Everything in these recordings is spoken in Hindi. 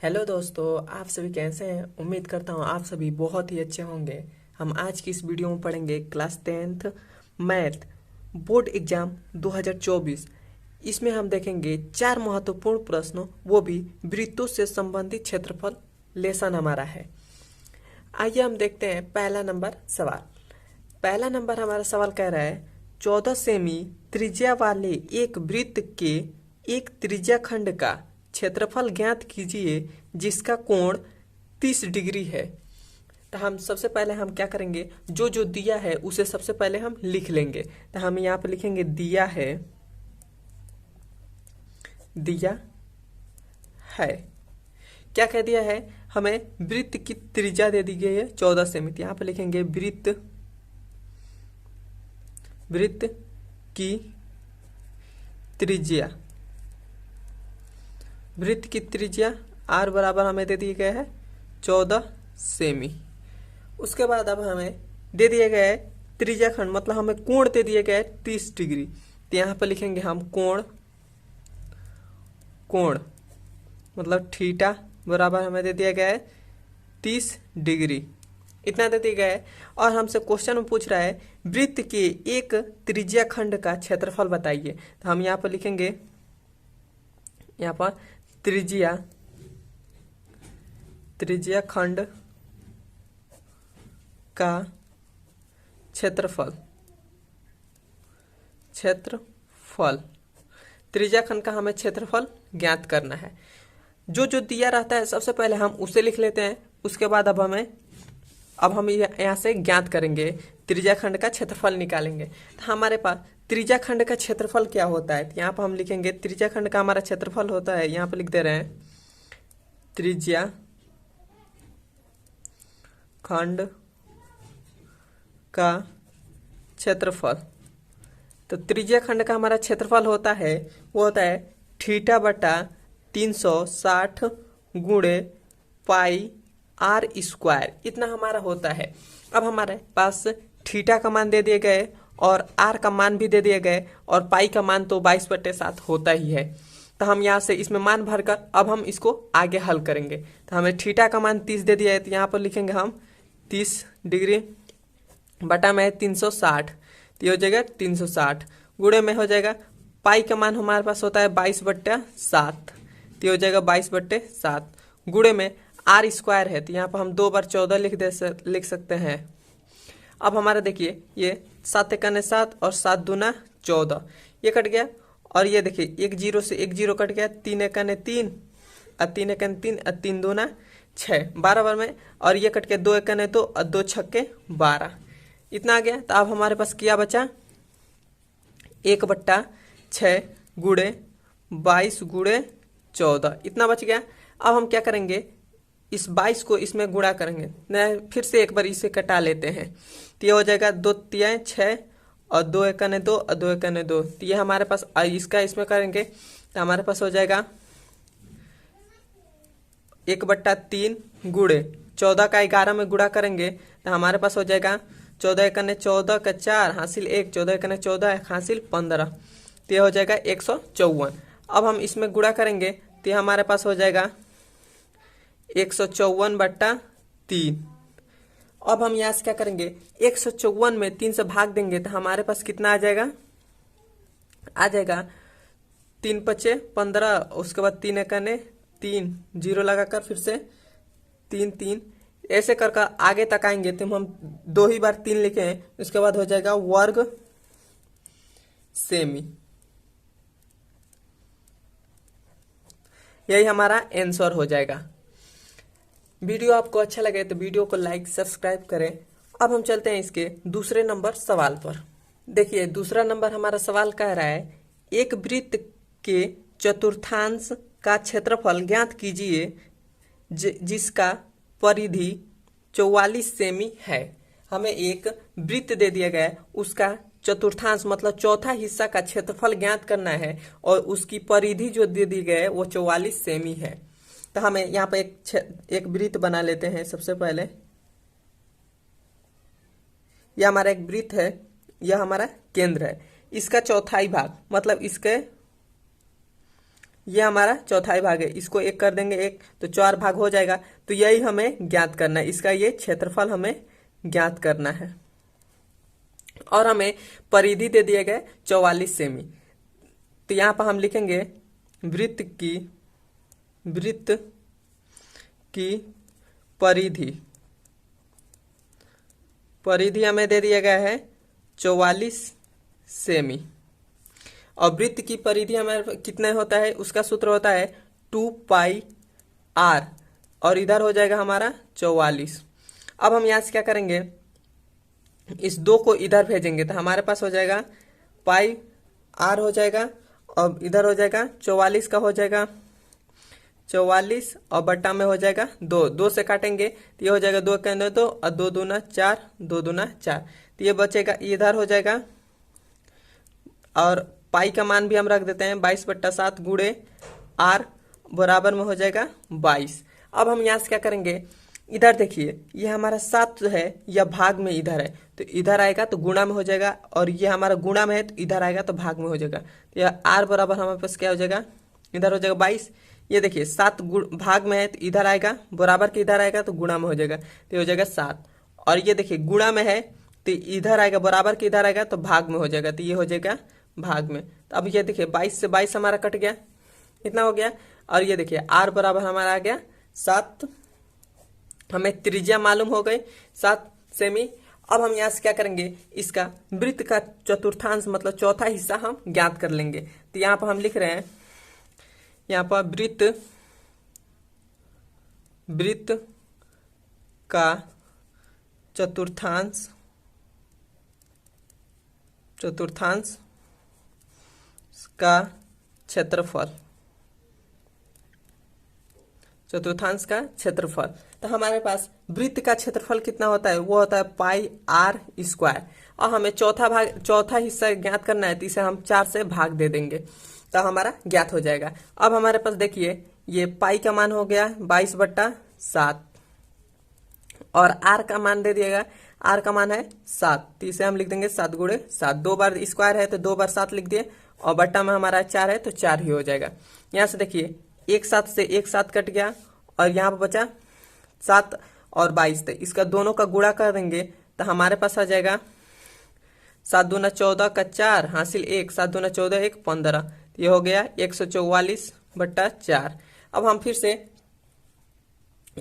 हेलो दोस्तों, आप सभी कैसे हैं। उम्मीद करता हूँ आप सभी बहुत ही अच्छे होंगे। हम आज की इस वीडियो में पढ़ेंगे class 10th math board exam 2024। इसमें हम देखेंगे 4 महत्वपूर्ण प्रश्नों, वो भी वृत्तों से संबंधित क्षेत्रफल लेसन हमारा है। आइए हम देखते हैं पहला नंबर सवाल। पहला नंबर हमारा सवाल कह रहा है 14 सेमी त्रिज्या वाले एक वृत्त के एक त्रिज्या खंड का क्षेत्रफल ज्ञात कीजिए जिसका कोण 30 डिग्री है। तो हम सबसे पहले हम क्या करेंगे, जो जो दिया है उसे सबसे पहले हम लिख लेंगे। तो हम यहाँ पे लिखेंगे दिया है, दिया है। क्या कह दिया है, हमें वृत्त की त्रिज्या दे दी गई है 14 सेमी। तो यहाँ पे लिखेंगे वृत्त की त्रिज्या, वृत्त की त्रिज्या आर बराबर हमें दे दिए गए है 14 सेमी। उसके बाद अब हमें दे दिए गए है त्रिज्या खंड, मतलब हमें कोण दे दिए गए 30 डिग्री। तो यहाँ पर लिखेंगे हम कोण मतलब थीटा बराबर हमें दे दिया गया है 30 डिग्री, इतना दे दिया गया है। और हमसे क्वेश्चन में पूछ रहा है वृत्त के एक त्रिज्या खंड का क्षेत्रफल बताइए। तो हम यहाँ पर लिखेंगे, यहाँ पर त्रिज्या खंड का क्षेत्रफल त्रिज्या खंड का हमें क्षेत्रफल ज्ञात करना है। जो जो दिया रहता है सबसे पहले हम उसे लिख लेते हैं। उसके बाद अब हम यहाँ से ज्ञात करेंगे, त्रिज्या खंड का क्षेत्रफल निकालेंगे। तो हमारे पास त्रिज्या खंड का क्षेत्रफल क्या होता है, तो यहाँ पर हम लिखेंगे त्रिज्या खंड का हमारा क्षेत्रफल होता है, यहाँ पर लिख दे रहे हैं त्रिज्या खंड का क्षेत्रफल। तो त्रिज्या खंड का हमारा क्षेत्रफल होता है, वो होता है थीटा बटा 360 गुणे पाई आर स्क्वायर, इतना हमारा होता है। अब हमारे पास थीटा का मान दे दिए गए और आर का मान भी दे दिए गए और पाई का मान तो 22/7 होता ही है। तो हम यहाँ से इसमें मान भरकर अब हम इसको आगे हल करेंगे। तो हमें थीटा का मान 30 दे दिया है, तो यहाँ पर लिखेंगे हम 30 डिग्री बटा में 360, तो ये हो जाएगा 360 गुणे में हो जाएगा पाई का मान हमारे पास होता है 22/7, तो ये हो जाएगा 22/7 गुणे में आर स्क्वायर है, तो यहाँ पर हम 2 बार 14 लिख सकते हैं। अब हमारा देखिए ये 7 एकने 7 और 7 दूना 14, ये कट गया। और ये देखिए एक जीरो से एक जीरो कट गया, 3 एकने 3 और 3 एकने 3 और 3 दूना 6, 12 बार में। और ये कट गया 2 एकने 2 और 2 छक्के 12, इतना आ गया। तो अब हमारे पास क्या बचा, 1/6 गुणे 22 गुणे 14, इतना बच गया। अब हम क्या करेंगे, इस 22 को इसमें गुणा करेंगे, फिर से एक बार इसे कटा लेते हैं। तो ये हो जाएगा 2 तियां 6 और 2 एकने 2 और 2 एकने 2, तो ये हमारे पास इसका इसमें करेंगे तो हमारे पास हो जाएगा 1/3 गुणे 14 का 11 में गुणा करेंगे तो हमारे पास हो जाएगा 14 एकने 14 का 4 हासिल 1, 14 एकने 14 हासिल 15, तो ये हो जाएगा 154। अब हम इसमें गुणा करेंगे तो ये हमारे पास हो जाएगा 154/3। अब हम यहाँ से क्या करेंगे, 154 में 3 से भाग देंगे तो हमारे पास कितना आ जाएगा, 3 5 15, उसके बाद 3 एकने 3 जीरो लगाकर फिर से 3 3, ऐसे कर कर आगे तक आएंगे तो हम 2 ही बार 3 लिखे हैं, उसके बाद हो जाएगा वर्ग सेमी। यही हमारा आंसर हो जाएगा। वीडियो आपको अच्छा लगे तो वीडियो को लाइक सब्सक्राइब करें। अब हम चलते हैं इसके दूसरे नंबर सवाल पर। देखिए दूसरा नंबर हमारा सवाल कह रहा है एक वृत्त के चतुर्थांश का क्षेत्रफल ज्ञात कीजिए जिसका परिधि 44 सेमी है। हमें एक वृत्त दे दिया गया है, उसका चतुर्थांश मतलब चौथा हिस्सा का क्षेत्रफल ज्ञात करना है और उसकी परिधि जो दे दी गई है वो 44 सेमी है। तो हमें यहाँ पे एक वृत्त बना लेते हैं। सबसे पहले यह हमारा एक वृत्त है, यह हमारा केंद्र है, इसका चौथाई भाग मतलब ये हमारा चौथाई भाग है, इसको एक कर देंगे एक तो 4 भाग हो जाएगा। तो यही हमें ज्ञात करना है, इसका ये क्षेत्रफल हमें ज्ञात करना है। और हमें परिधि दे दिए गए 44 सेमी। तो यहाँ पर हम लिखेंगे वृत्त की परिधि हमें दे दिया गया है 44 सेमी। और वृत्त की परिधि हमारे कितने होता है, उसका सूत्र होता है 2πr, और इधर हो जाएगा हमारा 44। अब हम यहाँ से क्या करेंगे, इस 2 को इधर भेजेंगे तो हमारे पास हो जाएगा पाई आर हो जाएगा, और इधर हो जाएगा 44 का हो जाएगा 44 और बट्टा में हो जाएगा 2 से काटेंगे तो ये हो जाएगा 2 के अंदर 2 और 2 दूना 4, 2 दूना 4, तो ये बचेगा इधर हो जाएगा। और पाई का मान भी हम रख देते हैं 22/7 गुणे आर बराबर में हो जाएगा 22। अब हम यहाँ से क्या करेंगे, इधर देखिए ये हमारा 7 जो है यह भाग में इधर है, तो इधर आएगा तो गुणा में हो जाएगा, और ये हमारा गुणा में है तो इधर आएगा तो भाग में हो जाएगा। तो यह आर बराबर हमारे पास क्या हो जाएगा, इधर हो जाएगा 22। ये देखिए 7 भाग में है तो इधर आएगा, बराबर के इधर आएगा तो गुणा में हो जाएगा, तो हो जाएगा 7। और ये देखिए गुणा में है तो इधर आएगा, बराबर के इधर आएगा तो भाग में हो जाएगा, तो ये हो जाएगा भाग में। तो अब ये देखिए 22 से 22 हमारा कट गया, इतना हो गया। और ये देखिए आर बराबर हमारा आ गया 7, हमें त्रिज्या मालूम हो गई 7 सेमी। अब हम यहाँ से क्या करेंगे, इसका वृत्त का चतुर्थांश मतलब चौथा हिस्सा हम ज्ञात कर लेंगे। तो यहाँ पर हम लिख रहे हैं, यहाँ पर वृत्त का चतुर्थांश का क्षेत्रफल, चतुर्थांश का क्षेत्रफल। तो हमारे पास वृत्त का क्षेत्रफल कितना होता है, वो होता है पाई आर स्क्वायर। और हमें चौथा हिस्सा ज्ञात करना है, तो इसे हम 4 से भाग दे देंगे तो हमारा ज्ञात हो जाएगा। अब हमारे पास देखिए ये पाई का मान हो गया 22/7, और आर का मान दे दिएगा, आर का मान है 7, तो इसे हम लिख देंगे 7 गुणे 7, 2 बार स्क्वायर है तो 2 बार 7 लिख दिए, और बट्टा में हमारा 4 है तो 4 ही हो जाएगा। यहाँ से देखिए एक 7 से एक 7 कट गया, और यहाँ पर बचा 7 और 22, तो इसका दोनों का गुणा कर देंगे तो हमारे पास आ जाएगा 7 दूना 14 का 4 हासिल 1, 7 दूना 14 1 15, ये हो गया 144/4। अब हम फिर से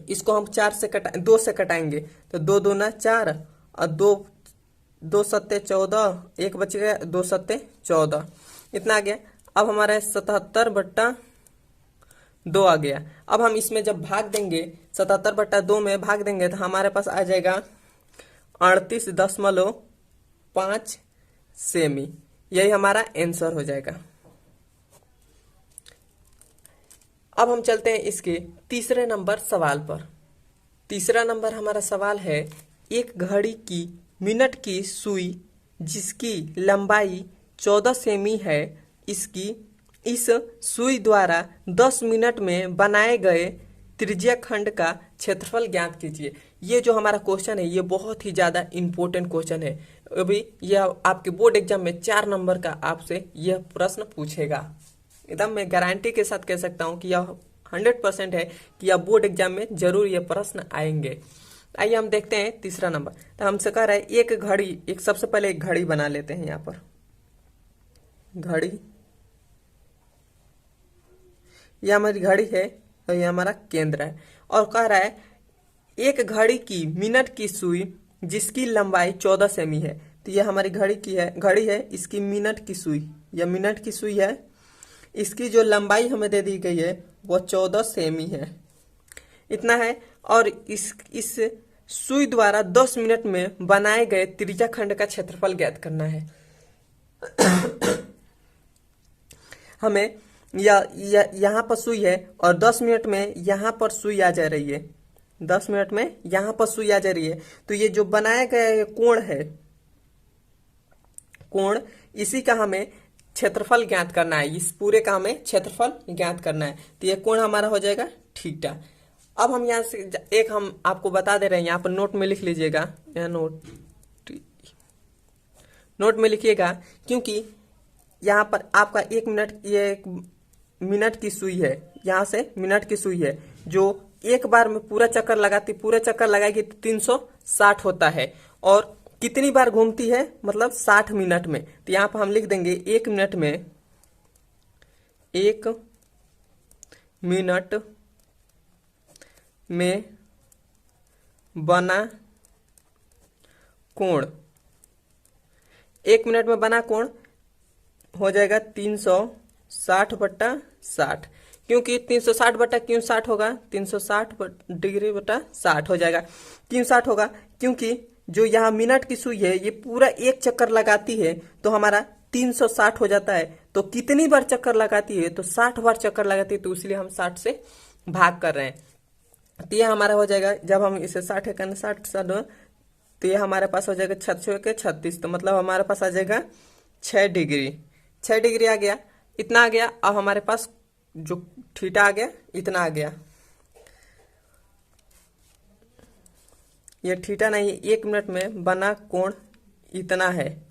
इसको हम 2 से कटाएंगे तो 2 दूना 4 और 2 सत्ते 14, 1 बच गया 2 सत्ते 14, इतना आ गया। अब हमारा 77/2 आ गया। अब हम इसमें जब भाग देंगे 77/2 में भाग देंगे तो हमारे पास आ जाएगा 38.5 सेमी, यही हमारा आंसर हो जाएगा। अब हम चलते हैं इसके तीसरे नंबर सवाल पर। तीसरा नंबर हमारा सवाल है, एक घड़ी की मिनट की सुई जिसकी लंबाई 14 सेमी है, इस सुई द्वारा 10 मिनट में बनाए गए त्रिज्या खंड का क्षेत्रफल ज्ञात कीजिए। ये जो हमारा क्वेश्चन है ये बहुत ही ज्यादा इंपॉर्टेंट क्वेश्चन है। अभी यह आपके बोर्ड एग्जाम में 4 नंबर का आपसे यह प्रश्न पूछेगा। एकदम मैं गारंटी के साथ कह सकता हूँ कि यह 100% है कि यह बोर्ड एग्जाम में जरूर ये प्रश्न आएंगे। आइए हम देखते हैं तीसरा नंबर। तो हमसे कह रहा है एक सबसे पहले एक घड़ी बना लेते हैं। यहाँ पर घड़ी, यह हमारी घड़ी है और यह हमारा केंद्र है, और कह रहा है एक घड़ी की मिनट की सुई जिसकी लंबाई 14 सेमी है। तो यह हमारी घड़ी है, इसकी मिनट की सुई, यह मिनट की सुई है, इसकी जो लंबाई हमें दे दी गई है वो 14 सेमी है, इतना है। और इस सुई द्वारा 10 मिनट में बनाए गए त्रिज्या खंड का क्षेत्रफल ज्ञात करना है। हमें यहाँ पर सुई है और 10 मिनट में यहाँ पर सुई आ जा रही है, 10 मिनट में यहाँ पर सुई आ जा रही है। तो ये जो बनाया गया कोण है, कोण, इसी का हमें क्षेत्रफल ज्ञात करना है, इस पूरे का हमें क्षेत्रफल ज्ञात करना है। तो ये कोण हमारा हो जाएगा थीटा। अब हम यहाँ से एक हम आपको बता दे रहे हैं, यहाँ पर नोट में लिख लीजिएगा, यहाँ नोट में लिखिएगा, क्योंकि यहाँ पर आपका 1 मिनट, ये मिनट की सुई है, यहाँ से मिनट की सुई है जो एक बार में पूरा चक्कर लगाती, पूरा चक्कर लगाएगी तो 360 होता है। और कितनी बार घूमती है, मतलब 60 मिनट में। तो यहाँ पर हम लिख देंगे 1 मिनट में, 1 मिनट में बना कोण, 1 मिनट में बना कोण हो जाएगा 360/60। क्योंकि 360 बटा क्यों 60 होगा, 360 डिग्री बटा 60 हो जाएगा। क्यों 60 होगा, क्योंकि जो यहाँ मिनट की सुई है ये पूरा एक चक्कर लगाती है तो हमारा 360 हो जाता है। तो कितनी बार चक्कर लगाती है, तो 60 बार चक्कर लगाती है, तो इसलिए हम 60 से भाग कर रहे हैं। तो ये हमारा हो जाएगा, जब हम इसे 60 है करना 60 तो ये हमारे पास हो जाएगा 36 के 36, तो मतलब हमारे पास आ जाएगा 6 डिग्री। 6 डिग्री आ गया, इतना आ गया। अब हमारे पास जो थीटा आ गया, इतना आ गया। ये थीटा नहीं, 1 मिनट में बना कोण इतना है,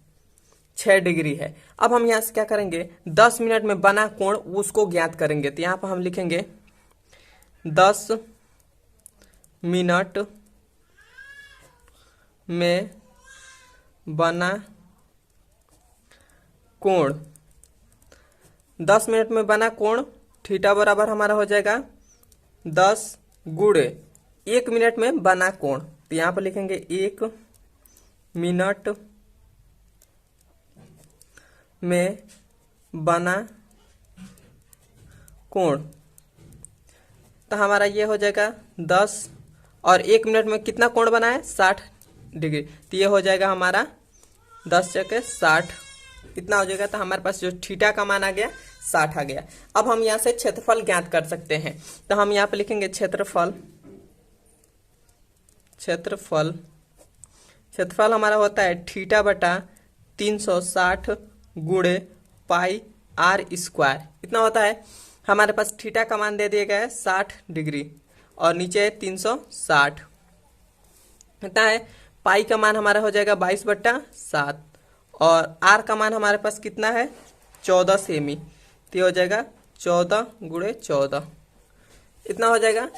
6 डिग्री है। अब हम यहाँ से क्या करेंगे, 10 मिनट में बना कोण उसको ज्ञात करेंगे। तो यहाँ पर हम लिखेंगे 10 मिनट में बना कोण, 10 मिनट में बना कोण थीटा बराबर हमारा हो जाएगा 10 गुणे 1 मिनट में बना कोण। तो यहाँ पर लिखेंगे 1 मिनट में बना कोण, तो हमारा ये हो जाएगा 10 और 1 मिनट में कितना कोण बना है, 60 डिग्री। तो ये हो जाएगा हमारा 10 चके 60, इतना हो जाएगा। तो हमारे पास जो थीटा का मान आ गया 60 आ गया। अब हम यहाँ से क्षेत्रफल ज्ञात कर सकते हैं। तो हम यहाँ पे लिखेंगे क्षेत्रफल, क्षेत्रफल क्षेत्रफल हमारा होता है थीटा बटा 360 गुणे पाई आर स्क्वायर, इतना होता है। हमारे पास थीटा का मान दे दिया गया है 60 डिग्री और नीचे है 360, इतना है। पाई का मान हमारा हो जाएगा 22/7 और आर का मान हमारे पास कितना है, 14 सेमी। तो ये हो जाएगा 14 गुणे 14, इतना हो जाएगा।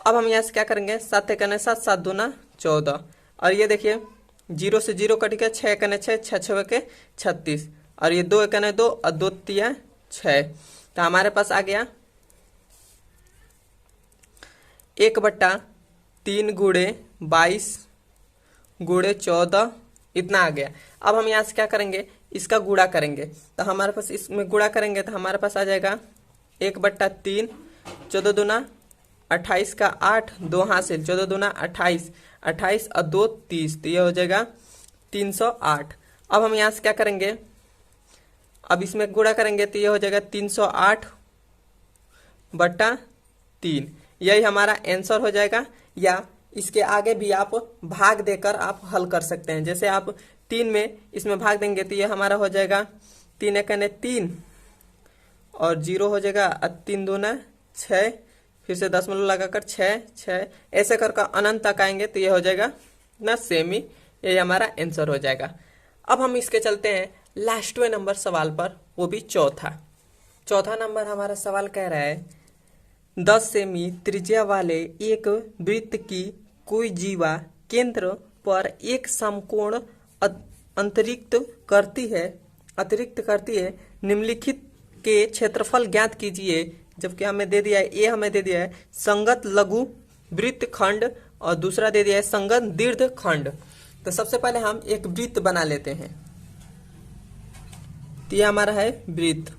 अब हम यहाँ से क्या करेंगे, 7 एकने 7, 7 दूना 14, और ये देखिए 0 से 0 कट गया, 6 एकने 6, 6 6 के 36, और ये 2 एकने 2 और 2 तिया 6। तो हमारे पास आ गया 1/3 गुणे 22 गुणे 14, इतना आ गया। अब हम यहाँ से क्या करेंगे, इसका गुणा करेंगे। तो हमारे पास इसमें गुणा करेंगे तो हमारे पास आ जाएगा 1/3, 14 दूना 28 का 8, 2 हासिल, 14 दूना 28, 28 और 2 30, तो ये हो जाएगा 308। अब हम यहाँ से क्या करेंगे, अब इसमें गुणा करेंगे तो ये हो जाएगा 308/3, यही हमारा आंसर हो जाएगा। या इसके आगे भी आप भाग देकर आप हल कर सकते हैं। जैसे आप 3 में इसमें भाग देंगे तो ये हमारा हो जाएगा 3 एकने 3 और 0 हो जाएगा, 3 दूना 6, फिर से दशमलव लगाकर 6 6, ऐसे कर अनंत तक आएंगे तो ये हो जाएगा ना सेमी, ये हमारा आंसर हो जाएगा। अब हम इसके चलते हैं लास्टवें नंबर सवाल पर, वो भी चौथा नंबर हमारा सवाल कह रहा है 10 सेमी त्रिज्या वाले एक वृत्त की कोई जीवा केंद्र पर एक समकोण अतिरिक्त करती है, निम्नलिखित के क्षेत्रफल ज्ञात कीजिए। जबकि हमें दे दिया है, ए हमें दे दिया है संगत लघु वृत्त खंड और दूसरा दे दिया है संगत दीर्घ खंड। तो सबसे पहले हम एक वृत्त बना लेते हैं। तो ये हमारा है वृत्त,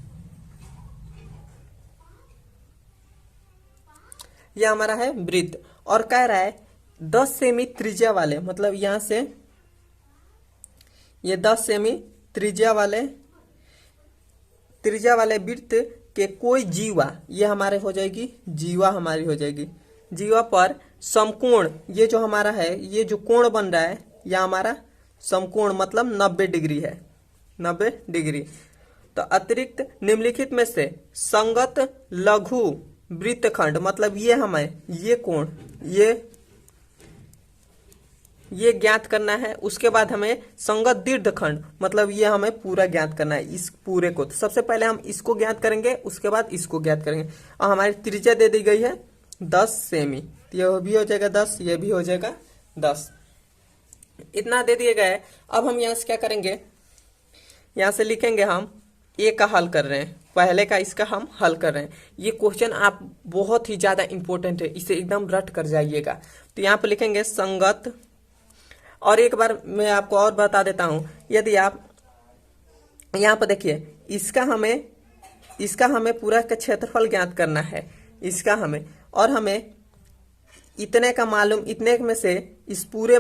यह हमारा है वृत्त, और कह रहा है 10 सेमी त्रिज्या वाले, मतलब यहां से ये 10 सेमी त्रिज्या वाले वृत्त के कोई जीवा, ये हमारे हो जाएगी जीवा, हमारी हो जाएगी जीवा पर समकोण, ये जो हमारा है, ये जो कोण बन रहा है यह हमारा समकोण मतलब 90 डिग्री है, 90 डिग्री। तो अतिरिक्त निम्नलिखित में से संगत लघु वृत्तखंड, मतलब ये हमें ये कोण, ये ज्ञात करना है। उसके बाद हमें संगत दीर्घखंड, मतलब ये हमें पूरा ज्ञात करना है, इस पूरे को। तो सबसे पहले हम इसको ज्ञात करेंगे, उसके बाद इसको ज्ञात करेंगे। और हमारी त्रिज्या दे दी गई है 10 सेमी, तो ये भी हो जाएगा 10, ये भी हो जाएगा 10। इतना दे दिया गया है। अब हम यहाँ से क्या करेंगे, यहाँ से लिखेंगे हम ए का हल कर रहे हैं, पहले का इसका हम हल कर रहे हैं। ये क्वेश्चन आप बहुत ही ज्यादा इंपॉर्टेंट है, इसे एकदम रट कर जाइएगा। तो यहाँ पर लिखेंगे संगत, और एक बार मैं आपको और बता देता हूं, यदि आप यहाँ पर देखिए, इसका हमें पूरा का क्षेत्रफल ज्ञात करना है, इसका हमें, और हमें इतने का मालूम, इतने में से इस पूरे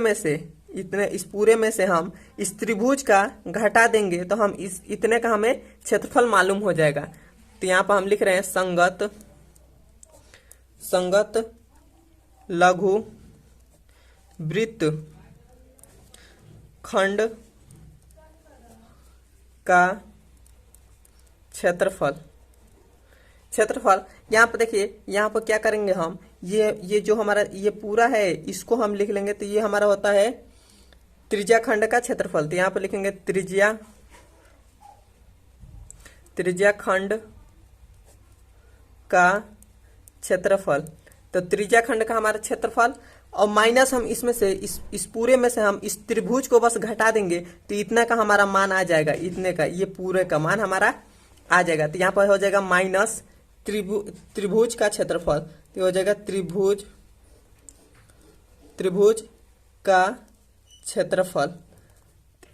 में से हम इस त्रिभुज का घटा देंगे तो हम इस इतने का हमें क्षेत्रफल मालूम हो जाएगा। तो यहाँ पर हम लिख रहे हैं संगत लघु वृत्त खंड का क्षेत्रफल। यहाँ पर देखिए, यहाँ पर क्या करेंगे हम, ये जो हमारा ये पूरा है इसको हम लिख लेंगे। तो ये हमारा होता है त्रिज्या खंड का क्षेत्रफल। तो यहाँ पर लिखेंगे त्रिज्या खंड का क्षेत्रफल। तो त्रिज्या खंड का हमारा क्षेत्रफल, और माइनस हम इसमें से इस पूरे में से हम इस त्रिभुज को बस घटा देंगे तो इतना का हमारा मान आ जाएगा, इतने का ये पूरे का मान हमारा आ जाएगा। तो यहाँ पर हो जाएगा माइनस त्रिभुज का क्षेत्रफल, तो हो जाएगा त्रिभुज का क्षेत्रफल।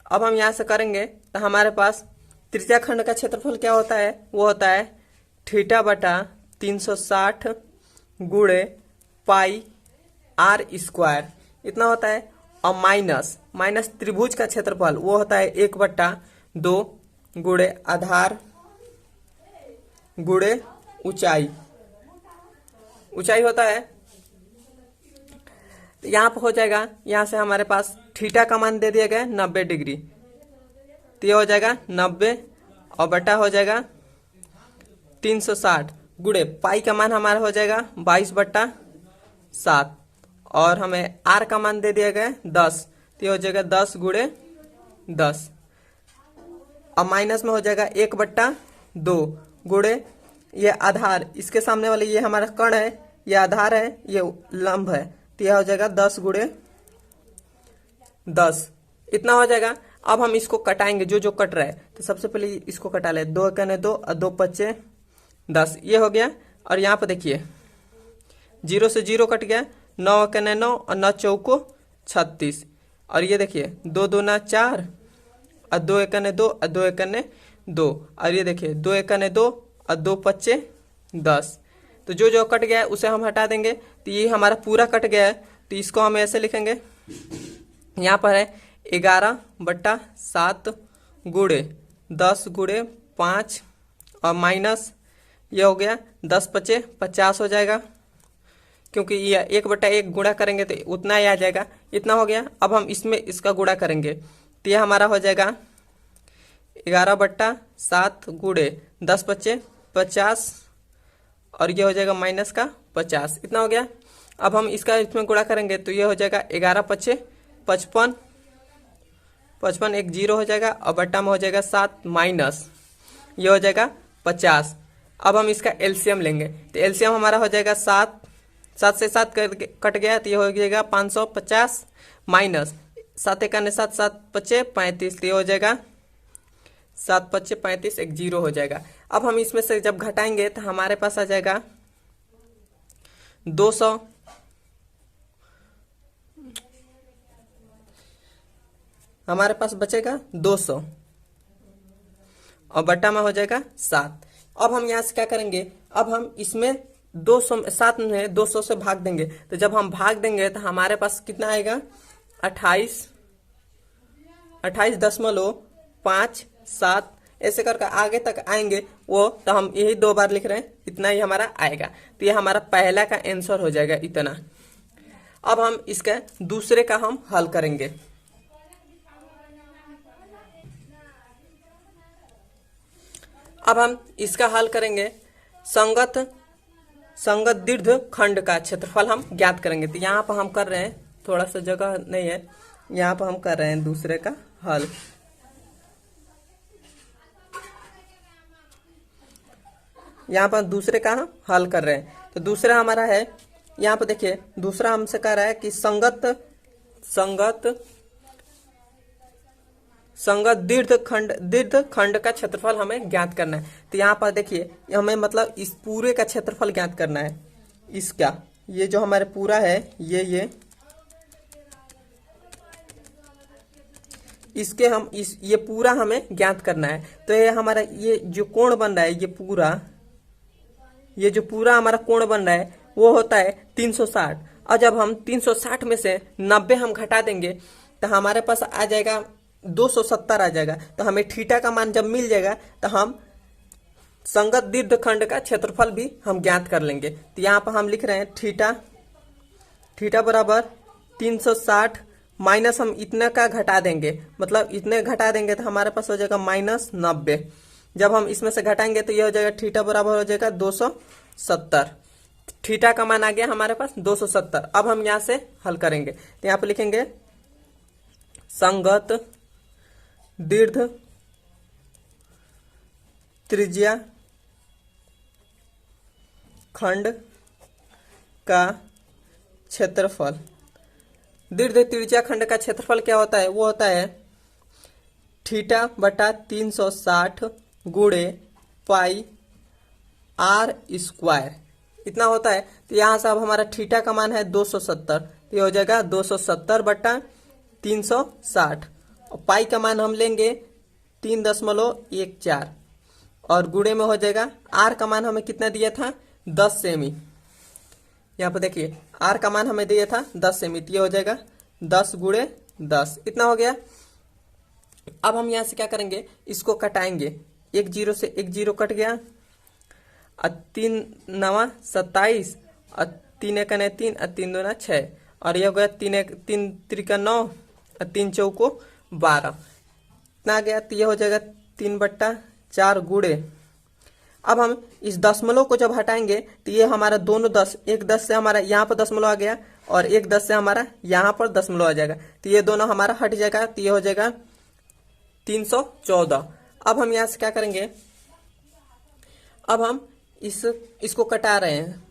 अब हम यहाँ से करेंगे तो हमारे पास त्रिज्या खंड का क्षेत्रफल क्या होता है, वो होता है थीटा बटा 360 गुणे पाई आर स्क्वायर, इतना होता है। और माइनस त्रिभुज का क्षेत्रफल वो होता है 1/2 गुणे आधार गुणे ऊंचाई होता है। तो यहाँ पर हो जाएगा, यहाँ से हमारे पास थीटा का मान दे दिया गया 90 डिग्री, तो ये हो जाएगा 90 और बटा हो जाएगा 360 गुणे पाई का मान हमारा हो जाएगा 22/7, और हमें आर का मान दे दिया गया 10, तो ये हो जाएगा 10 गुणे 10, और माइनस में हो जाएगा 1/2 गुणे ये आधार, इसके सामने वाले ये हमारा कण है, ये आधार है, ये लंब है, तो यह हो जाएगा 10 गुणे 10, इतना हो जाएगा। अब हम इसको कटाएंगे, जो कट रहा है। तो सबसे पहले इसको कटा ले, 2 कने 2 और 2 पच्चे 10, ये हो गया। और यहाँ पर देखिए 0 से 0 कट गया, 9 कने 9 और 9 चौको 36, और ये देखिए 2 दूना 4 और 2 कने 2 और 2 कने 2, और ये देखिए 2 कने 2 और 2 पच्चे 10। तो जो कट गया है उसे हम हटा देंगे, तो ये हमारा पूरा कट गया है। तो इसको हम ऐसे लिखेंगे, यहाँ पर है 11/7 गुणे 10 गुणे 5, और माइनस ये हो गया 10 पच्चे 50 हो जाएगा, क्योंकि ये 1/1 गुणा करेंगे तो उतना ही आ जाएगा, इतना हो गया। अब हम इसमें इसका गुणा करेंगे, तो ये हमारा हो जाएगा 11/7 गुणे 10 पच्चे 50, और ये हो जाएगा माइनस का 50, इतना हो गया। अब हम इसका इसमें गुणा करेंगे तो ये हो जाएगा 11 पच्चे 55, एक 0 हो जाएगा, और बट्टा में हो जाएगा 7 माइनस ये हो जाएगा 50। अब हम इसका एलसीएम लेंगे, तो एलसीएम हमारा हो जाएगा 7 से 7 कट गया, तो ये हो जाएगा 550 माइनस 7 1 7 7 पच्चे 35, तो ये हो जाएगा 7 पच्चे 35, एक 0 हो जाएगा। अब हम इसमें से जब घटाएंगे तो हमारे पास आ जाएगा 200, हमारे पास बचेगा 200, और बट्टा में हो जाएगा 7। अब हम यहाँ से क्या करेंगे, अब हम इसमें 7 में 200 से भाग देंगे, तो जब हम भाग देंगे तो हमारे पास कितना आएगा 28.57, ऐसे करके आगे तक आएंगे वो, तो हम यही 2 बार लिख रहे हैं, इतना ही हमारा आएगा। तो ये हमारा पहला का आंसर हो जाएगा इतना। अब हम इसका दूसरे का हम हल करेंगे। अब हम इसका हल करेंगे, संगत दीर्घ खंड का क्षेत्रफल हम ज्ञात करेंगे। तो यहाँ पर हम कर रहे हैं, थोड़ा सा जगह नहीं है, यहाँ पर हम कर रहे हैं दूसरे का हल। यहाँ पर दूसरे का हम हल कर रहे हैं। तो दूसरा हमारा है, यहाँ पर देखिए दूसरा हमसे कह रहा है कि संगत दीर्घ खंड का क्षेत्रफल हमें ज्ञात करना है। तो यहाँ पर देखिए हमें मतलब इस पूरे का क्षेत्रफल ज्ञात करना है। इसका ये जो हमारे पूरा है ये इसके हम ये पूरा हमें ज्ञात करना है। तो ये हमारा ये जो कोण बन रहा है ये जो पूरा हमारा कोण बन रहा है वो होता है 360। और जब हम 360 में से 90 हम घटा देंगे तो हमारे पास आ जाएगा 270 आ जाएगा। तो हमें थीटा का मान जब मिल जाएगा तो हम संगत दीर्घ खंड का क्षेत्रफल भी हम ज्ञात कर लेंगे। तो यहाँ पर हम लिख रहे हैं थीटा बराबर 360 माइनस हम इतने का घटा देंगे, मतलब इतने घटा देंगे तो हमारे पास हो जाएगा -90। जब हम इसमें से घटाएंगे तो ये हो जाएगा थीटा बराबर हो जाएगा 270। थीटा का मान आ गया हमारे पास 270। अब हम यहाँ से हल करेंगे। तो यहाँ पे लिखेंगे संगत दीर्घ त्रिज्या खंड का क्षेत्रफल। दीर्घ त्रिज्या खंड का क्षेत्रफल क्या होता है? वो होता है थीटा बटा 360 गुणे पाई आर स्क्वायर, इतना होता है। तो यहाँ से अब हमारा थीटा का मान है 270, तो ये हो जाएगा 270 बटा 360। और पाई का मान हम लेंगे 3.14 और गुणे में हो जाएगा आर का मान हमें कितना दिया था 10 सेमी। यहाँ पर देखिए आर का मान हमें दिया था 10 सेमी, तो ये हो जाएगा 10 गुणे 10, इतना हो गया। अब हम यहाँ से क्या करेंगे, इसको कटाएंगे। 1 0 से 1 0 कट गया, और 3 9 27 और 3 1 3 और 3 2 6 और ये हो गया 3 3 9 और 3 4 12, इतना आ गया। तो ये हो जाएगा 3/4 गुणे। अब हम इस दशमलव को जब हटाएंगे तो ये हमारा दोनों 10, एक 10 से हमारा यहाँ पर दशमलव आ गया और एक 10 से हमारा यहाँ पर दशमलव आ जाएगा, तो ये दोनों हमारा हट जाएगा। तो ये हो जाएगा 314। अब हम यहाँ से क्या करेंगे, अब हम इसको कटा रहे हैं।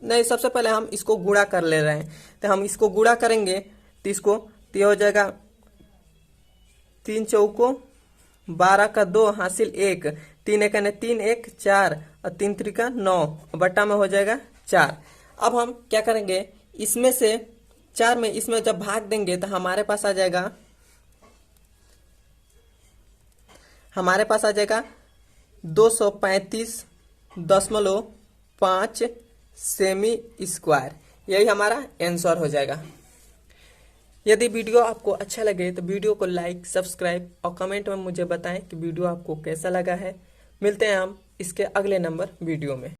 नहीं, सबसे पहले हम इसको गुणा कर ले रहे हैं। तो हम इसको गुणा करेंगे तो इसको तो ये हो जाएगा 3 4 12 का 2 हासिल 1, 3 1 3 1 4 और 3 3 9 बट्टा में हो जाएगा 4। अब हम क्या करेंगे, इसमें से 4 में इसमें जब भाग देंगे तो हमारे पास आ जाएगा 235.5 सेमी स्क्वायर, यही हमारा आंसर हो जाएगा। यदि वीडियो आपको अच्छा लगे तो वीडियो को लाइक, सब्सक्राइब और कमेंट में मुझे बताएं कि वीडियो आपको कैसा लगा है। मिलते हैं हम इसके अगले नंबर वीडियो में।